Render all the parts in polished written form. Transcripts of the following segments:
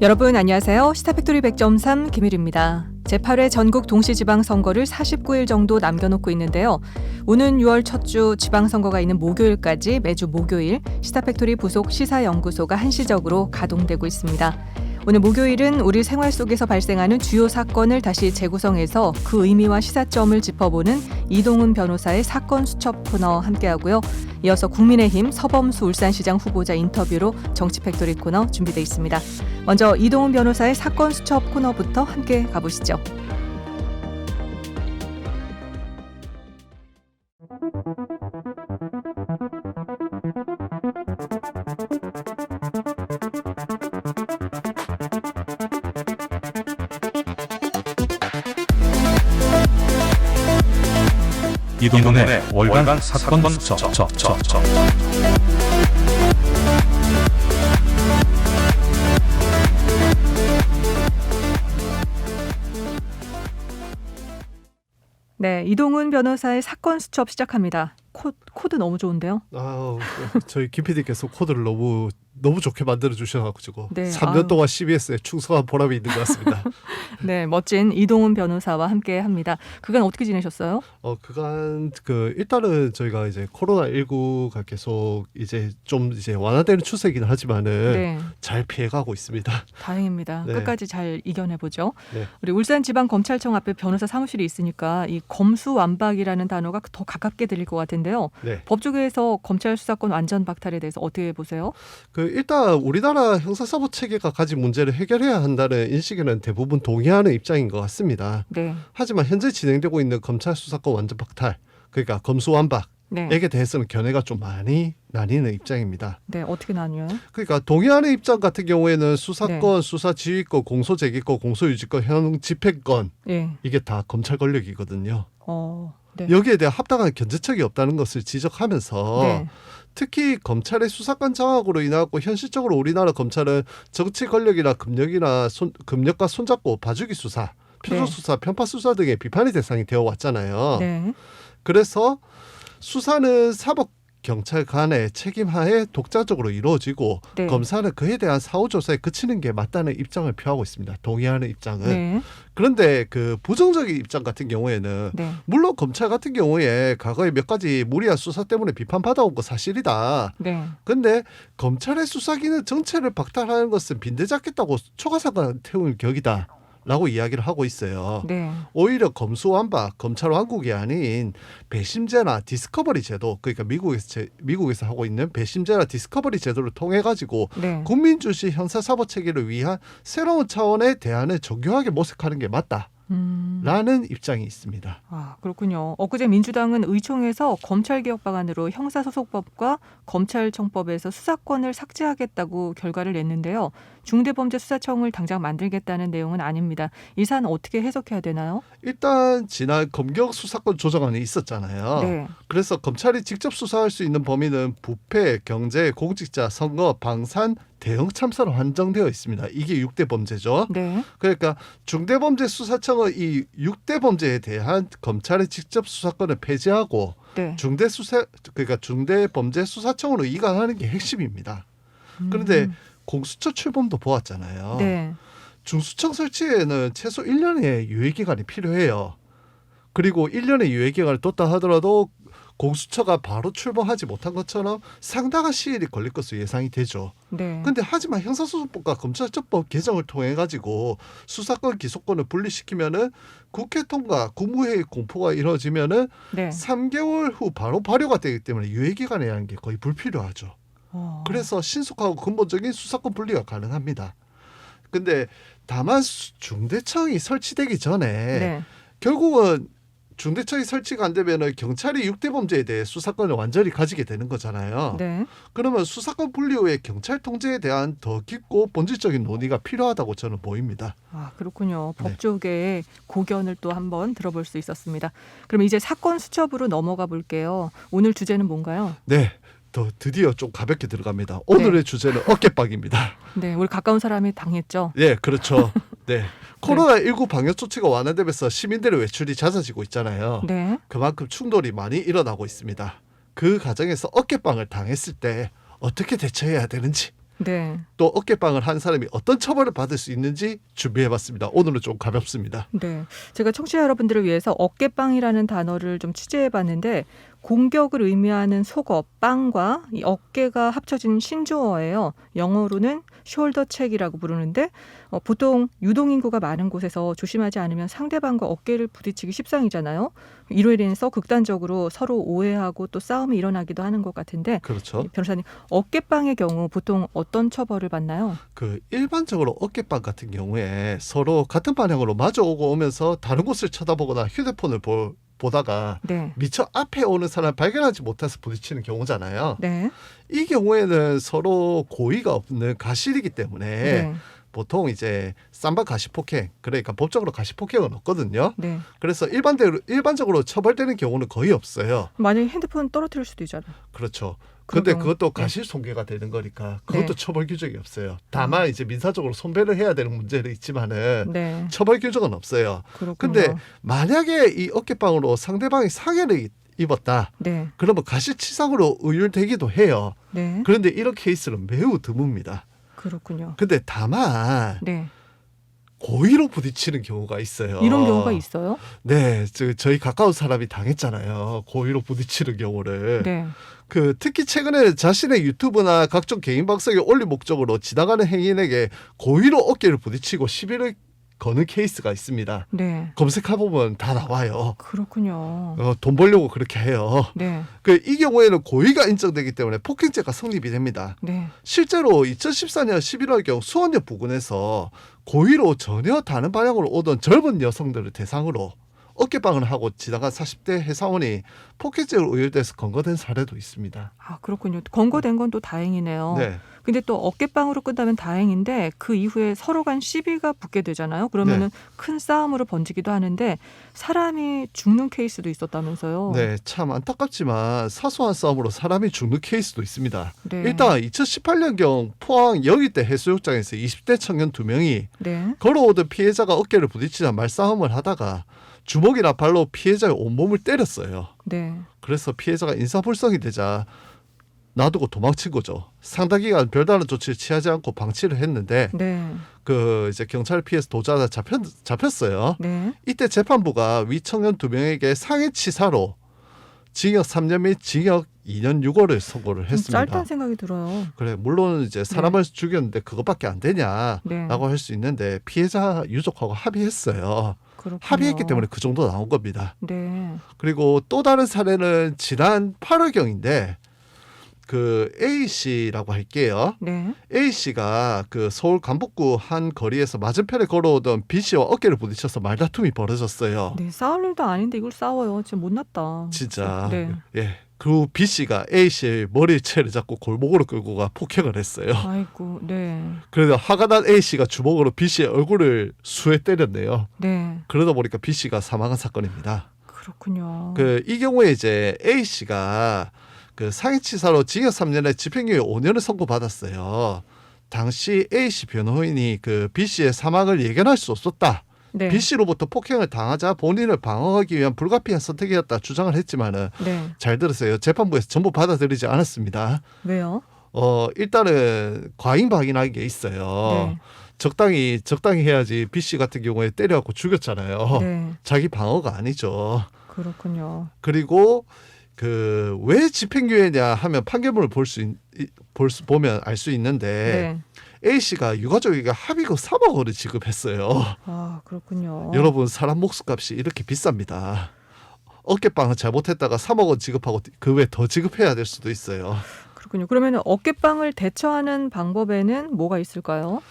여러분 안녕하세요. 시사팩토리 100.3 김일입니다. 제8회 전국 동시지방선거를 49일 정도 남겨놓고 있는데요. 오는 6월 첫 주 지방선거가 있는 목요일까지 매주 목요일 시사팩토리 부속 시사연구소가 한시적으로 가동되고 있습니다. 오늘 목요일은 우리 생활 속에서 발생하는 주요 사건을 다시 재구성해서 그 의미와 시사점을 짚어보는 이동훈 변호사의 사건 수첩 코너 함께하고요. 이어서 국민의힘 서범수 울산시장 후보자 인터뷰로 정치팩토리 코너 준비되어 있습니다. 먼저 이동훈 변호사의 사건 수첩 코너부터 함께 가보시죠. 이동훈의 월간 사건 수첩. 네, 이동훈 변호사의 사건 수첩 시작합니다. 코드 너무 좋은데요? 저희 김 PD께서 코드를 너무 좋게 만들어 주셔가지고 네, 3년 동안 CBS에 충성한 보람이 있는 것 같습니다. 네, 멋진 이동훈 변호사와 함께합니다. 그간 어떻게 지내셨어요? 그간 일단은 저희가 이제 코로나19가 계속 이제 완화되는 추세이긴 하지만은 네, 잘 피해가고 있습니다. 다행입니다. 네. 끝까지 잘 이겨내보죠. 네. 우리 울산지방검찰청 앞에 변호사 사무실이 있으니까 이 검수완박이라는 단어가 더 가깝게 들릴 것 같은데요. 네. 법조계에서 검찰 수사권 완전 박탈에 대해서 어떻게 보세요? 일단 우리나라 형사사법 체계가 가진 문제를 해결해야 한다는 인식에는 대부분 동의하는 입장인 것 같습니다. 네, 하지만 현재 진행되고 있는 검찰 수사권 완전 박탈, 그러니까 검수완박에 네, 대해서는 견해가 좀 많이 나뉘는 입장입니다. 네, 어떻게 나뉘어요? 그러니까 동의하는 입장 같은 경우에는 수사권, 네. 수사지휘권, 공소제기권, 공소유지권, 현행집행권 예, 이게 다 검찰 권력이거든요. 네, 여기에 대한 합당한 견제책이 없다는 것을 지적하면서 네, 특히 검찰의 수사권 장악으로 인하고 현실적으로 우리나라 검찰은 정치 권력이나 금력과 손잡고 봐주기 수사, 표적 네. 수사, 편파 수사 등의 비판의 대상이 되어 왔잖아요. 네, 그래서 수사는 사법 경찰 간의 책임하에 독자적으로 이루어지고 네. 검사는 그에 대한 사후 조사에 그치는 게 맞다는 입장을 표하고 있습니다. 동의하는 입장은. 네, 그런데 그 부정적인 입장 같은 경우에는 네, 물론 검찰 같은 경우에 과거에 몇 가지 무리한 수사 때문에 비판받아온 거 사실이다. 네, 근데 검찰의 수사기능 전체를 박탈하는 것은 빈대잡겠다고 초과사관 태우는 격이다. 라고 이야기를 하고 있어요. 네, 오히려 검수완박, 검찰 완국이 아닌 배심제나 디스커버리 제도, 그러니까 미국에서 하고 있는 배심제나 디스커버리 제도를 통해 가지고 네. 국민 주시 형사사법 체계를 위한 새로운 차원의 대안을 정교하게 모색하는 게 맞다라는 입장이 있습니다. 아, 그렇군요. 엊그제 민주당은 의총에서 검찰개혁 방안으로 형사소송법과 검찰청법에서 수사권을 삭제하겠다고 결과를 냈는데요. 중대범죄수사청을 당장 만들겠다는 내용은 아닙니다. 이 사안 어떻게 해석해야 되나요? 일단 지난 검경 수사권 조정안이 있었잖아요. 네, 그래서 검찰이 직접 수사할 수 있는 범위는 부패, 경제, 공직자, 선거, 방산, 대형 참사로 한정되어 있습니다. 이게 6대 범죄죠. 네, 그러니까 중대범죄수사청은 이 6대 범죄에 대한 검찰의 직접 수사권을 폐지하고 네. 중대범죄수사청으로 이관하는 게 핵심입니다. 그런데 공수처 출범도 보았잖아요. 네, 중수청 설치에는 최소 1년의 유예기간이 필요해요. 그리고 1년의 유예기간을 뒀다 하더라도 공수처가 바로 출범하지 못한 것처럼 상당한 시일이 걸릴 것으로 예상이 되죠. 네, 근데 하지만 형사소송법과 검찰청법 개정을 통해 가지고 수사권 기소권을 분리시키면은 국회 통과, 국무회의 공포가 이루어지면은 네. 3개월 후 바로 발효가 되기 때문에 유예기간이라는 게 거의 불필요하죠. 그래서 신속하고 근본적인 수사권 분리가 가능합니다. 근데 다만 중대청이 설치되기 전에 네, 결국은 중대청이 설치가 안 되면 경찰이 6대 범죄에 대해 수사권을 완전히 가지게 되는 거잖아요. 네. 그러면 수사권 분리 후에 경찰 통제에 대한 더 깊고 본질적인 논의가 필요하다고 저는 보입니다. 아, 그렇군요. 네. 법조계의 고견을 또 한번 들어볼 수 있었습니다. 그럼 이제 사건 수첩으로 넘어가 볼게요. 오늘 주제는 뭔가요? 네. 드디어 좀 가볍게 들어갑니다. 오늘의 주제는 어깨빵입니다. 네, 우리 가까운 사람이 당했죠. 네, 그렇죠. 네. 코로나19 방역 조치가 완화되면서 시민들의 외출이 잦아지고 있잖아요. 네, 그만큼 충돌이 많이 일어나고 있습니다. 그 과정에서 어깨빵을 당했을 때 어떻게 대처해야 되는지 네. 또 어깨빵을 한 사람이 어떤 처벌을 받을 수 있는지 준비해봤습니다. 오늘은 좀 가볍습니다. 네. 제가 청취자 여러분들을 위해서 어깨빵이라는 단어를 좀 취재해봤는데 공격을 의미하는 속어, 빵과 이 어깨가 합쳐진 신조어예요. 영어로는 숄더 책이라고 부르는데 보통 유동인구가 많은 곳에서 조심하지 않으면 상대방과 어깨를 부딪히기 십상이잖아요. 이로 인해서 극단적으로 서로 오해하고 또 싸움이 일어나기도 하는 것 같은데 그렇죠. 변호사님, 어깨빵의 경우 보통 어떤 처벌을 받나요? 그 일반적으로 어깨빵 같은 경우에 서로 같은 방향으로 마주오고 오면서 다른 곳을 쳐다보거나 휴대폰을 보다가 네. 미처 앞에 오는 사람을 발견하지 못해서 부딪히는 경우잖아요. 네. 이 경우에는 서로 고의가 없는 가실이기 때문에 네. 보통 이제 쌈바 가시폭행, 그러니까 법적으로 가시폭행은 없거든요. 네. 그래서 일반적으로 처벌되는 경우는 거의 없어요. 만약에 핸드폰 떨어뜨릴 수도 있잖아요. 그렇죠. 그런 근데 경우- 그것도 네. 가실손괴가 되는 거니까 그것도 네. 처벌 규정이 없어요. 다만 이제 민사적으로 손배를 해야 되는 문제는 있지만은 네. 처벌 규정은 없어요. 그렇군요. 근데 만약에 이 어깨빵으로 상대방이 상해를 입었다. 네. 그러면 가실치상으로 의율되기도 해요. 네. 그런데 이런 케이스는 매우 드뭅니다. 그렇군요. 근데 다만 네. 고의로 부딪히는 경우가 있어요. 이런 경우가 있어요? 네, 저희 가까운 사람이 당했잖아요. 고의로 부딪히는 경우를. 네. 특히 최근에 자신의 유튜브나 각종 개인 방송에 올릴 목적으로 지나가는 행인에게 고의로 어깨를 부딪히고 시비를 거는 케이스가 있습니다. 네. 검색해보면 다 나와요. 그렇군요. 돈 벌려고 그렇게 해요. 네. 이 경우에는 고의가 인정되기 때문에 폭행죄가 성립이 됩니다. 네. 실제로 2014년 11월경 수원역 부근에서 고의로 전혀 다른 방향으로 오던 젊은 여성들을 대상으로 어깨빵을 하고 지나간 40대 해사원이 폭행죄로 의율돼서 검거된 사례도 있습니다. 아, 그렇군요. 검거된 건 또 다행이네요. 네, 근데 또 어깨빵으로 끝나면 다행인데 그 이후에 서로 간 시비가 붙게 되잖아요. 그러면은 큰 싸움으로 번지기도 하는데 사람이 죽는 케이스도 있었다면서요. 네, 참 안타깝지만 사소한 싸움으로 사람이 죽는 케이스도 있습니다. 네. 일단 2018년경 포항 여의대 해수욕장에서 20대 청년 2명이 네. 걸어오던 피해자가 어깨를 부딪히자 말싸움을 하다가 주먹이나 발로 피해자의 온몸을 때렸어요. 네. 그래서 피해자가 인사불성이 되자 놔두고 도망친 거죠. 상당 기간 별다른 조치를 취하지 않고 방치를 했는데 네. 이제 경찰을 피해서 도주하다 잡혔어요. 네. 이때 재판부가 위 청년 2명에게 상해치사로 징역 3년 및 징역 2년 6월을 선고를 했습니다. 짧다는 생각이 들어요. 그래, 물론 이제 사람을 죽였는데 그것밖에 안 되냐라고 네. 할 수 있는데 피해자 유족하고 합의했어요. 그렇군요. 합의했기 때문에 그 정도 나온 겁니다. 네. 그리고 또 다른 사례는 지난 8월경인데 A 씨라고 할게요. 네. A 씨가 서울 강북구 한 거리에서 맞은편에 걸어오던 B 씨와 어깨를 부딪혀서 말다툼이 벌어졌어요. 네. 싸울 일도 아닌데 이걸 싸워요. 진짜 못났다. 진짜. 네. 예. 그리고 B 씨가 A 씨의 머리채를 잡고 골목으로 끌고 가 폭행을 했어요. 아이고. 네. 그래서 화가 난 A 씨가 주먹으로 B 씨의 얼굴을 수에 때렸네요. 네. 그러다 보니까 B 씨가 사망한 사건입니다. 그렇군요. 이 경우에 이제 A 씨가 상해치사로 징역 3년에 집행유예 5년을 선고받았어요. 당시 A 씨 변호인이 B 씨의 사망을 예견할 수 없었다. 네. B 씨로부터 폭행을 당하자 본인을 방어하기 위한 불가피한 선택이었다 주장을 했지만은 네. 잘 들으세요. 재판부에서 전부 받아들이지 않았습니다. 왜요? 일단은 과잉 방임한 게 있어요. 네. 적당히 해야지. B 씨 같은 경우에 때려갖고 죽였잖아요. 네. 자기 방어가 아니죠. 그렇군요. 그리고 왜 집행유예냐 하면 판결문을 보면 알 수 있는데 네. A 씨가 유가족에게 합의금 3억 원을 지급했어요. 아, 그렇군요. 여러분, 사람 목숨값이 이렇게 비쌉니다. 어깨빵은 잘못했다가 3억 원 지급하고 그 외에 더 지급해야 될 수도 있어요. 그렇군요. 그러면 어깨빵을 대처하는 방법에는 뭐가 있을까요?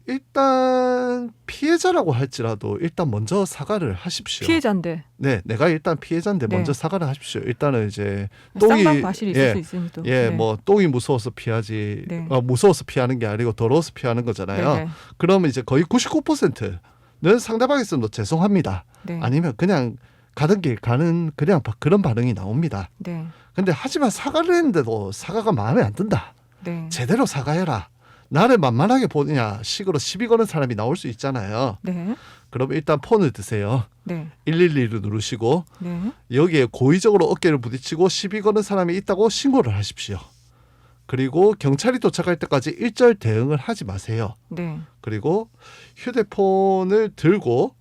일단 피해자라고 할지라도 일단 먼저 사과를 하십시오. 피해자인데 네, 내가 일단 피해자인데 네. 먼저 사과를 하십시오. 일단은 이제 쌍방 과실이 있을 수 있으니까. 예, 뭐 똥이 무서워서 피하지. 네. 무서워서 피하는 게 아니고 더러워서 피하는 거잖아요. 네. 그러면 이제 거의 99%는 상대방에서도 죄송합니다. 네. 아니면 그냥 가던 길 가는 그냥 그런 반응이 나옵니다. 네. 근데 하지만 사과를 했는데도 사과가 마음에 안 든다. 네. 제대로 사과해라. 나를 만만하게 보느냐 식으로 시비 거는 사람이 나올 수 있잖아요. 네. 그럼 일단 폰을 드세요. 네. 112를 누르시고 네. 여기에 고의적으로 어깨를 부딪히고 시비 거는 사람이 있다고 신고를 하십시오. 그리고 경찰이 도착할 때까지 일절 대응을 하지 마세요. 네. 그리고 휴대폰을 들고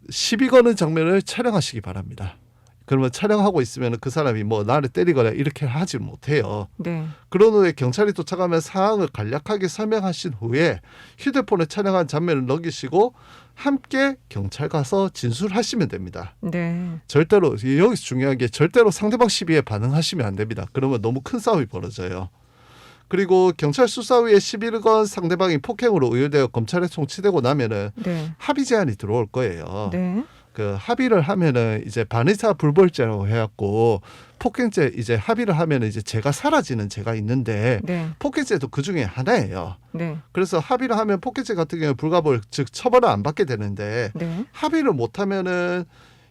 시비 거는 장면을 촬영하시기 바랍니다. 그러면 촬영하고 있으면 그 사람이 뭐 나를 때리거나 이렇게 하지 못해요. 네. 그런 후에 경찰이 도착하면 상황을 간략하게 설명하신 후에 휴대폰에 촬영한 장면을 넘기시고 함께 경찰 가서 진술하시면 됩니다. 네. 절대로 여기서 중요한 게 절대로 상대방 시비에 반응하시면 안 됩니다. 그러면 너무 큰 싸움이 벌어져요. 그리고 경찰 수사 후에 시비를 건 상대방이 폭행으로 의율되어 검찰에 송치되고 나면은 네. 합의 제한이 들어올 거예요. 네. 그 합의를 하면은 이제 반의사 불벌죄라고 해갖고 폭행죄 이제 합의를 하면은 이제 죄가 사라지는 죄가 있는데 네. 폭행죄도 그 중에 하나예요. 네. 그래서 합의를 하면 폭행죄 같은 경우에 불가벌 즉 처벌을 안 받게 되는데 네. 합의를 못하면은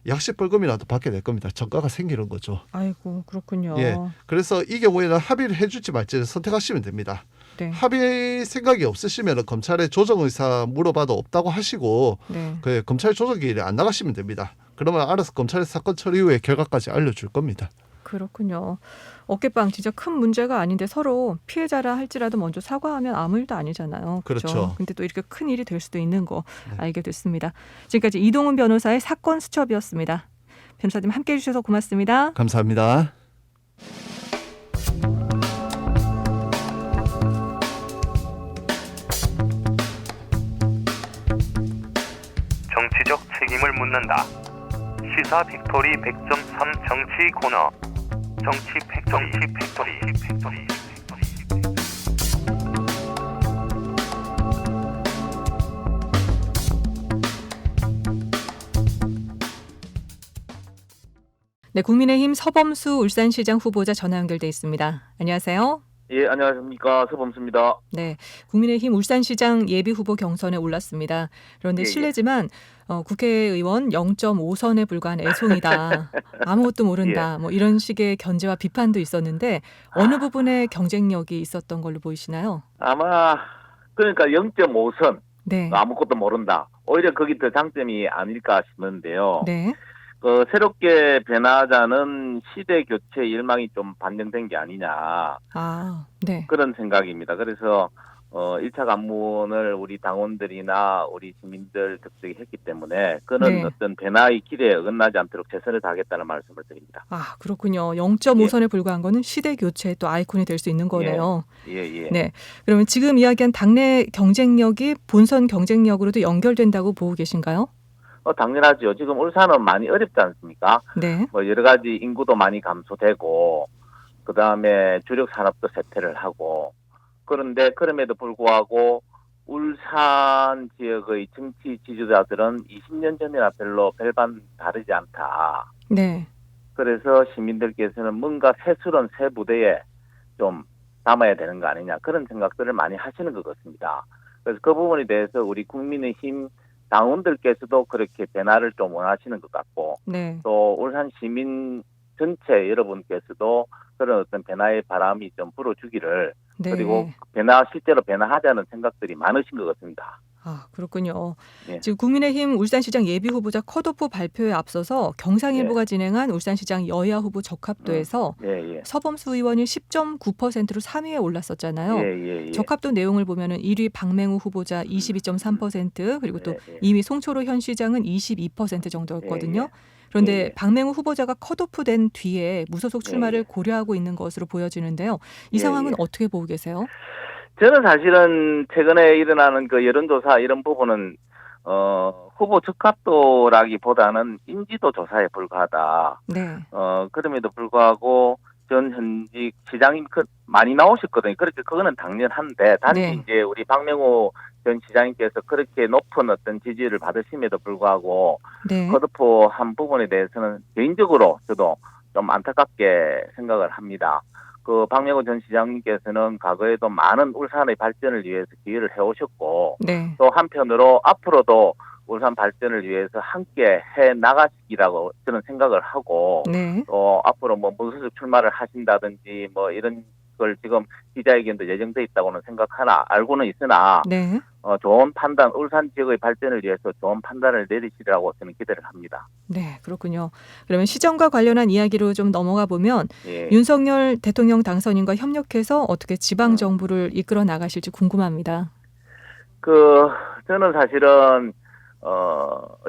약식 벌금이라도 받게 될 겁니다. 전과가 생기는 거죠. 아이고, 그렇군요. 예. 그래서 이 경우에는 합의를 해줄지 말지를 선택하시면 됩니다. 네. 합의 생각이 없으시면 검찰에 조정 의사 물어봐도 없다고 하시고 네. 그 검찰 조정기일에 안 나가시면 됩니다. 그러면 알아서 검찰에서 사건 처리 후에 결과까지 알려줄 겁니다. 그렇군요. 어깨빵 진짜 큰 문제가 아닌데 서로 피해자라 할지라도 먼저 사과하면 아무 일도 아니잖아요. 그렇죠. 근데 또 이렇게 큰 일이 될 수도 있는 거 네. 알게 됐습니다. 지금까지 이동훈 변호사의 사건 수첩이었습니다. 변호사님 함께해 주셔서 고맙습니다. 감사합니다. 정치적 책임을 묻는다. 시사 빅토리 100.3 정치 코너. 정치 팩토리. 네, 국민의힘 서범수 울산시장 후보자 전화 연결돼 있습니다. 안녕하세요. 예, 안녕하십니까. 서범수입니다. 네, 국민의힘 울산시장 예비후보 경선에 올랐습니다. 그런데 예, 예. 실례지만 국회의원 0.5선에 불과한 애송이다. 아무것도 모른다. 뭐 이런 식의 견제와 비판도 있었는데 어느 부분에 경쟁력이 있었던 걸로 보이시나요? 아마 그러니까 0.5선 네. 아무것도 모른다. 오히려 거기 더 장점이 아닐까 싶는데요. 네. 새롭게 변화하자는 시대 교체 일망이 좀 반영된 게 아니냐 아, 네. 그런 생각입니다. 그래서 1차 관문을 우리 당원들이나 우리 시민들 득득이 했기 때문에 그는 네. 어떤 변화의 길에 어긋나지 않도록 최선을 다하겠다는 말씀을 드립니다. 아, 그렇군요. 0.5선에 불과한 거는 시대 교체의 또 아이콘이 될 수 있는 거네요. 예. 네. 그러면 지금 이야기한 당내 경쟁력이 본선 경쟁력으로도 연결된다고 보고 계신가요? 당연하죠. 지금 울산은 많이 어렵지 않습니까? 네. 뭐 여러 가지 인구도 많이 감소되고 그 다음에 주력 산업도 쇠퇴를 하고 그런데 그럼에도 불구하고 울산 지역의 정치 지지자들은 20년 전이나 별로 별반 다르지 않다. 네. 그래서 시민들께서는 뭔가 새스러운 새 무대에 좀 담아야 되는 거 아니냐 그런 생각들을 많이 하시는 것 같습니다. 그래서 그 부분에 대해서 우리 국민의힘 당원들께서도 그렇게 변화를 좀 원하시는 것 같고 네. 또 울산 시민 전체 여러분께서도 그런 어떤 변화의 바람이 좀 불어주기를 네. 그리고 실제로 변화하자는 생각들이 많으신 것 같습니다. 아, 그렇군요. 예. 지금 국민의힘 울산시장 예비후보자 컷오프 발표에 앞서서 경상일보가 진행한 울산시장 여야 후보 적합도에서 예. 서범수 의원이 10.9%로 3위에 올랐었잖아요. 예. 적합도 내용을 보면은 1위 박맹우 후보자 22.3% 그리고 또 예. 2위 송초로 현 시장은 22% 정도였거든요. 예. 그런데 예. 박맹우 후보자가 컷오프된 뒤에 무소속 출마를 예. 고려하고 있는 것으로 보여지는데요. 이 예. 상황은 어떻게 보고 계세요? 저는 사실은 최근에 일어나는 그 여론조사 이런 부분은 후보 적합도라기보다는 인지도 조사에 불과하다. 네. 그럼에도 불구하고 전 현직 시장님 많이 나오셨거든요. 그렇게 그거는 당연한데 단지 네. 이제 우리 박명호 전 시장님께서 그렇게 높은 어떤 지지를 받으심에도 불구하고 네. 컷오프 한 부분에 대해서는 개인적으로 저도 좀 안타깝게 생각을 합니다. 그 박명호 전 시장님께서는 과거에도 많은 울산의 발전을 위해서 기여를 해오셨고 네. 또 한편으로 앞으로도 울산 발전을 위해서 함께 해 나가시기라고 저는 생각을 하고 네. 또 앞으로 뭐 무소속 출마를 하신다든지 뭐 이런 걸 지금 기자회견도 예정돼 있다고는 알고는 있으나 네. 좋은 판단, 울산 지역의 발전을 위해서 좋은 판단을 내리시리라고 저는 기대를 합니다. 네, 그렇군요. 그러면 시정과 관련한 이야기로 좀 넘어가 보면 예. 윤석열 대통령 당선인과 협력해서 어떻게 지방 정부를 이끌어 나가실지 궁금합니다. 저는 사실은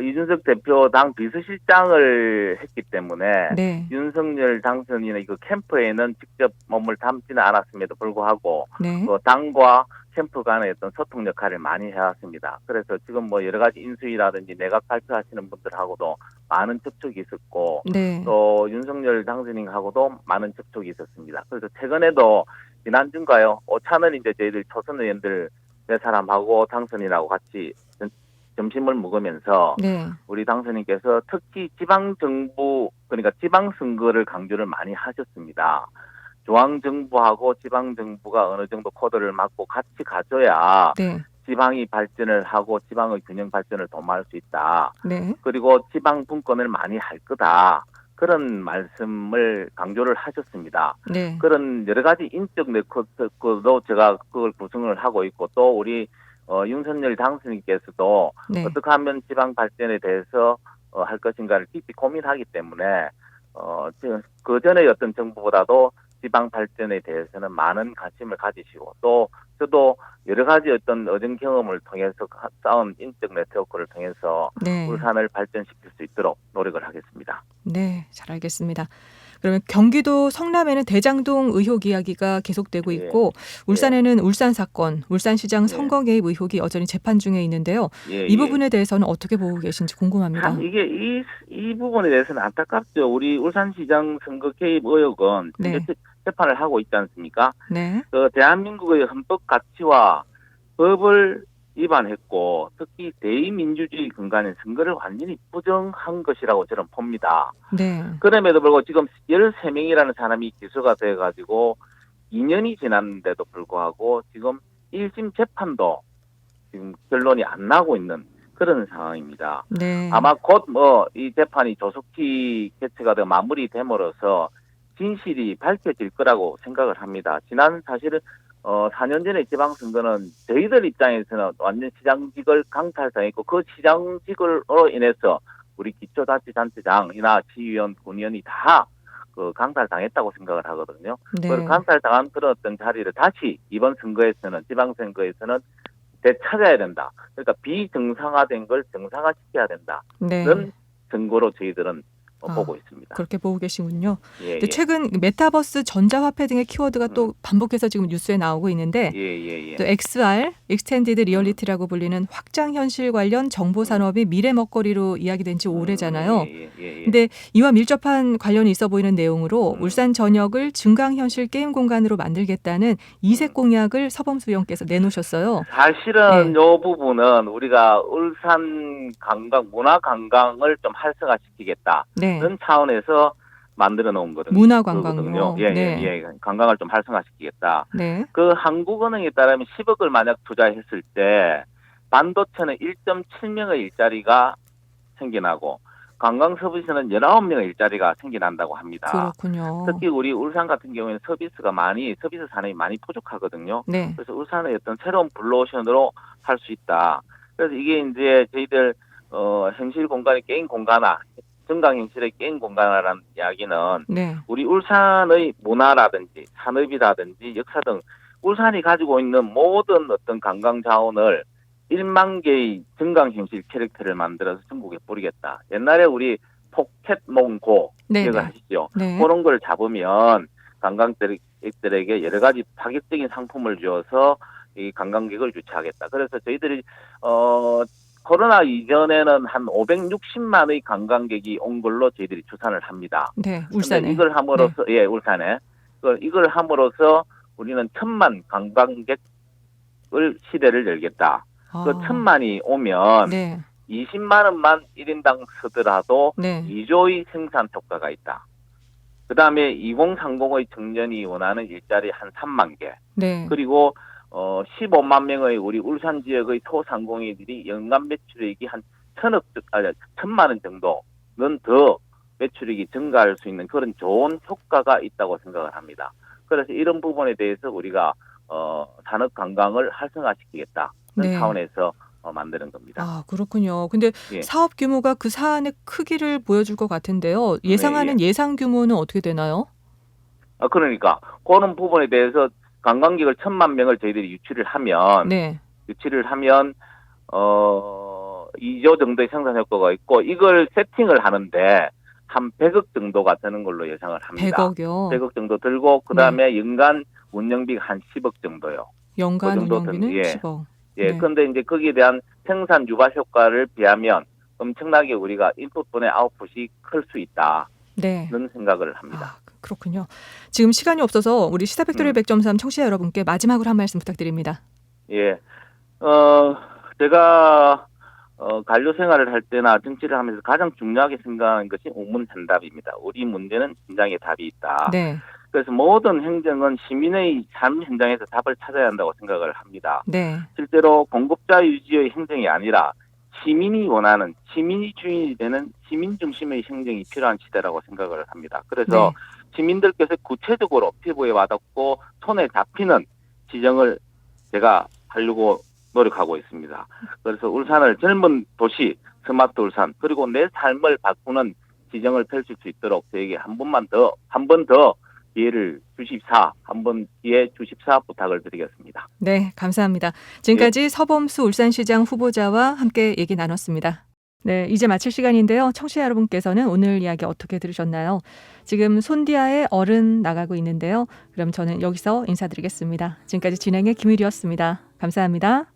이준석 대표 당 비서실장을 했기 때문에 네. 윤석열 당선인의 그 캠프에는 직접 몸을 담지는 않았음에도 불구하고 네. 당과 캠프 간의 어떤 소통 역할을 많이 해왔습니다. 그래서 지금 뭐 여러 가지 인수위라든지 내각 발표하시는 분들하고도 많은 접촉이 있었고 네. 또 윤석열 당선인하고도 많은 접촉이 있었습니다. 그래서 최근에도 지난주인가요? 오차는 이제 저희들 초선 의원들 네 사람하고 당선인하고 같이 점심을 먹으면서 네. 우리 당선인께서 특히 지방정부, 그러니까 지방선거를 강조를 많이 하셨습니다. 중앙정부하고 지방정부가 어느 정도 코드를 맞고 같이 가져야 네. 지방이 발전을 하고 지방의 균형 발전을 도모할 수 있다. 네. 그리고 지방 분권을 많이 할 거다. 그런 말씀을 강조를 하셨습니다. 네. 그런 여러 가지 인적 네트워크도 제가 그걸 구성을 하고 있고 또 우리 윤석열 당선인께서도 네. 어떻게 하면 지방 발전에 대해서 할 것인가를 깊이 고민하기 때문에 그 전의 어떤 정부보다도 지방 발전에 대해서는 많은 관심을 가지시고 또 저도 여러 가지 어떤 어전 경험을 통해서 쌓은 인적 네트워크를 통해서 네. 울산을 발전시킬 수 있도록 노력을 하겠습니다. 네, 잘 알겠습니다. 그러면 경기도 성남에는 대장동 의혹 이야기가 계속되고 있고 울산에는 울산 사건, 울산시장 선거 개입 의혹이 여전히 재판 중에 있는데요. 이 부분에 대해서는 어떻게 보고 계신지 궁금합니다. 참 이게 이 부분에 대해서는 안타깝죠. 우리 울산시장 선거 개입 의혹은 네. 재판을 하고 있지 않습니까? 네. 대한민국의 헌법 가치와 법을 위반했고 특히 대의민주주의 근간인 선거를 완전히 부정한 것이라고 저는 봅니다. 네. 그럼에도 불구하고 지금 13명이라는 사람이 기소가 돼가지고 2년이 지났는데도 불구하고 지금 1심 재판도 지금 결론이 안 나고 있는 그런 상황입니다. 네. 아마 곧 이 재판이 조속히 개최가 되어 마무리됨으로써 진실이 밝혀질 거라고 생각을 합니다. 지난 사실은 4년 전에 지방선거는 저희들 입장에서는 완전 시장직을 강탈당했고 그 시장직으로 인해서 우리 기초자치단체장이나 시의원, 군의원이 다 강탈당했다고 생각을 하거든요. 네. 그 강탈당한 그런 어떤 자리를 다시 이번 선거에서는 지방선거에서는 되찾아야 된다. 그러니까 비정상화된 걸 정상화시켜야 된다는 네. 선거로 저희들은 보고 있습니다. 그렇게 보고 계시군요. 예, 근데 최근 메타버스, 전자화폐 등의 키워드가 또 반복해서 지금 뉴스에 나오고 있는데 또 XR, 익스텐디드 리얼리티라고 불리는 확장 현실 관련 정보 산업이 미래 먹거리로 이야기된 지 오래잖아요. 근데 이와 밀접한 관련이 있어 보이는 내용으로 울산 전역을 증강현실 게임 공간으로 만들겠다는 이색 공약을 서범수 의원께서 내놓으셨어요. 사실은 이 부분은 우리가 울산 관광, 문화 관광을 좀 활성화시키겠다. 네. 그런 차원에서 만들어 놓은 거거든요. 문화 관광요. 예. 관광을 좀 활성화시키겠다. 네. 그 한국은행에 따르면 10억을 만약 투자했을 때 반도체는 1.7명의 일자리가 생겨나고 관광 서비스는 19명의 일자리가 생겨난다고 합니다. 그렇군요. 특히 우리 울산 같은 경우에는 서비스 산업이 많이 부족하거든요. 네. 그래서 울산의 어떤 새로운 블루오션으로 할 수 있다. 그래서 이게 이제 저희들 현실 공간의 게임 공간화, 증강현실의 게임 공간화라는 이야기는 네. 우리 울산의 문화라든지 산업이라든지 역사 등 울산이 가지고 있는 모든 어떤 관광 자원을 1만 개의 증강현실 캐릭터를 만들어서 전국에 뿌리겠다. 옛날에 우리 포켓몬고 기억을 하시죠? 네. 그런 걸 잡으면 관광객들에게 여러 가지 파격적인 상품을 주어서 이 관광객을 유치하겠다. 그래서 저희들이 코로나 이전에는 한 560만의 관광객이 온 걸로 저희들이 추산을 합니다. 네, 울산에. 이걸 함으로써 울산에 이걸 함으로써 우리는 1,000만 관광객을 시대를 열겠다. 그 1,000만이 오면 20만 원만 1인당 쓰더라도 2조의 생산 효과가 있다. 그 다음에 2030의 청년이 원하는 일자리 한 3만 개. 그리고 15만 명의 우리 울산 지역의 소상공인들이 연간 매출액이 한 1,000만 원 정도는 더 매출액이 증가할 수 있는 그런 좋은 효과가 있다고 생각을 합니다. 그래서 이런 부분에 대해서 우리가 산업 관광을 활성화시키겠다는 네. 차원에서 만드는 겁니다. 아, 그렇군요. 근데 예. 사업 규모가 그 사안의 크기를 보여줄 것 같은데요. 예상하는 예상 규모는 어떻게 되나요? 그러니까 그런 부분에 대해서 관광객을 1,000만 명을 저희들이 유치를 하면 네. 2조 정도의 생산 효과가 있고 이걸 세팅을 하는데 한 100억 정도가 되는 걸로 예상을 합니다. 100억이요. 100억 정도 들고 그다음에 연간 운영비가 한 10억 정도요. 연간 그 정도 운영비는 예. 10억. 예, 네. 그런데 이제 거기에 대한 생산 유발 효과를 비하면 엄청나게 우리가 인풋분의 아웃풋이 클 수 있다는 네. 생각을 합니다. 아, 그렇군요. 지금 시간이 없어서 우리 시사팩토리 100.3 청취자 여러분께 마지막으로 한 말씀 부탁드립니다. 예, 제가 관료 생활을 할 때나 정치를 하면서 가장 중요하게 생각하는 것이 우문현답입니다. 우리 문제는 현장에 답이 있다. 네. 그래서 모든 행정은 시민의 삶 현장에서 답을 찾아야 한다고 생각을 합니다. 네. 실제로 공급자 유지의 행정이 아니라 시민이 원하는 시민이 주인이 되는 시민 중심의 행정이 필요한 시대라고 생각을 합니다. 그래서 시민들께서 구체적으로 피부에 와닿고 손에 잡히는 지정을 제가 하려고 노력하고 있습니다. 그래서 울산을 젊은 도시, 스마트 울산, 그리고 내 삶을 바꾸는 지정을 펼칠 수 있도록 저에게 한 번 더 기회를 주십사, 한 번 기회 주십사 부탁을 드리겠습니다. 네, 감사합니다. 지금까지 서범수 울산시장 후보자와 함께 얘기 나눴습니다. 네, 이제 마칠 시간인데요. 청취자 여러분께서는 오늘 이야기 어떻게 들으셨나요? 지금 손디아의 어른 나가고 있는데요. 그럼 저는 여기서 인사드리겠습니다. 지금까지 진행의 김일이었습니다. 감사합니다.